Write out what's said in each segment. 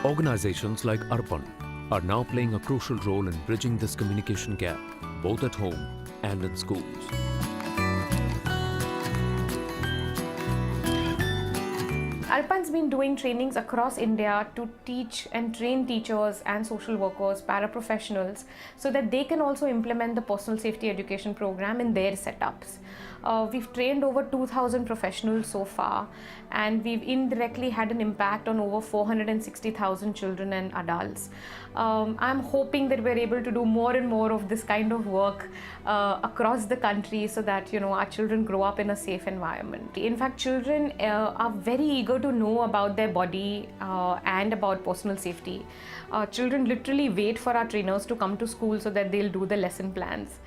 Organizations like Arpan are now playing a crucial role in bridging this communication gap, both at home and in schools. Arpan's been doing trainings across India to teach and train teachers and social workers, paraprofessionals, so that they can also implement the personal safety education program in their setups. We've trained over 2,000 professionals so far, and we've indirectly had an impact on over 460,000 children and adults. I'm hoping that we're able to do more and more of this kind of work across the country, so that our children grow up in a safe environment. In fact, children are very eager to know about their body and about personal safety. Children literally wait for our trainers to come to school so that they'll do the lesson plans.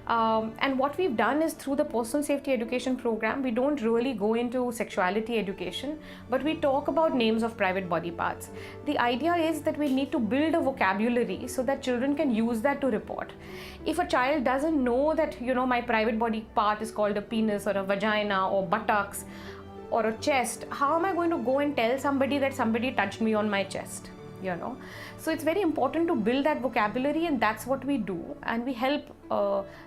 And what we've done is, through the personal safety education program, we don't really go into sexuality education, but we talk about names of private body parts. The idea is that we need to build a vocabulary so that children can use that to report. If a child doesn't know that, my private body part is called a penis or a vagina or buttocks or a chest, how am I going to go and tell somebody that somebody touched me on my chest? So it's very important to build that vocabulary, and that's what we do. And we help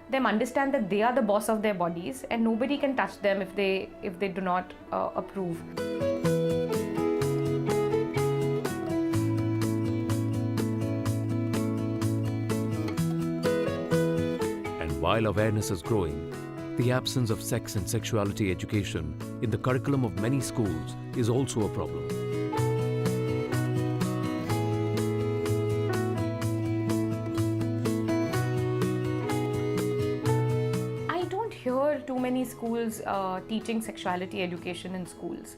them understand that they are the boss of their bodies, and nobody can touch them if they do not approve. And while awareness is growing, the absence of sex and sexuality education in the curriculum of many schools is also a problem. Hear too many schools teaching sexuality education in schools.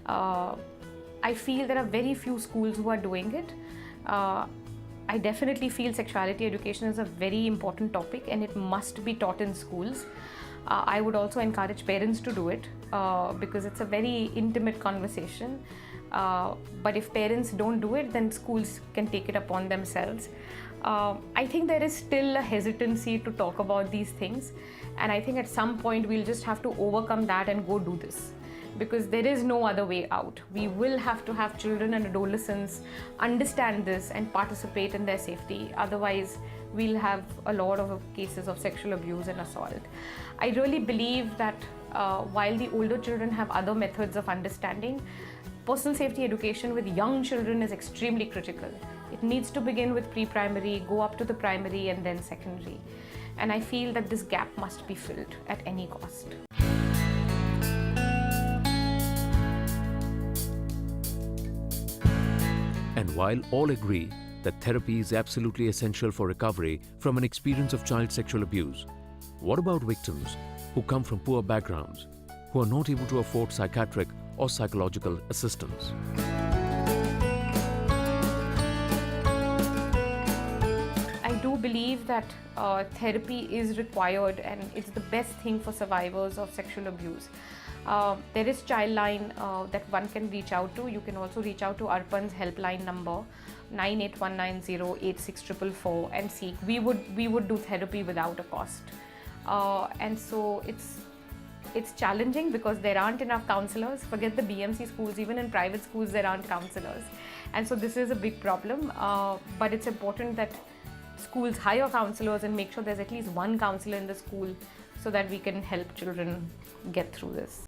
I feel there are very few schools who are doing it. I definitely feel sexuality education is a very important topic and it must be taught in schools. I would also encourage parents to do it because it's a very intimate conversation. But if parents don't do it, then schools can take it upon themselves. I think there is still a hesitancy to talk about these things, and I think at some point we'll just have to overcome that and go do this, because there is no other way out. We will have to have children and adolescents understand this and participate in their safety. Otherwise, we'll have a lot of cases of sexual abuse and assault. I really believe that while the older children have other methods of understanding, personal safety education with young children is extremely critical. It needs to begin with pre-primary, go up to the primary and then secondary. And I feel that this gap must be filled at any cost. And while all agree that therapy is absolutely essential for recovery from an experience of child sexual abuse, what about victims who come from poor backgrounds, who are not able to afford psychiatric or psychological assistance? I do believe that therapy is required, and it's the best thing for survivors of sexual abuse. There is Childline that one can reach out to. You can also reach out to Arpan's helpline number 9819086444 and seek. We would do therapy without a cost. And so it's challenging because there aren't enough counselors. Forget the BMC schools, even in private schools there aren't counselors. And so this is a big problem, but it's important that schools hire counselors and make sure there's at least one counselor in the school so that we can help children get through this.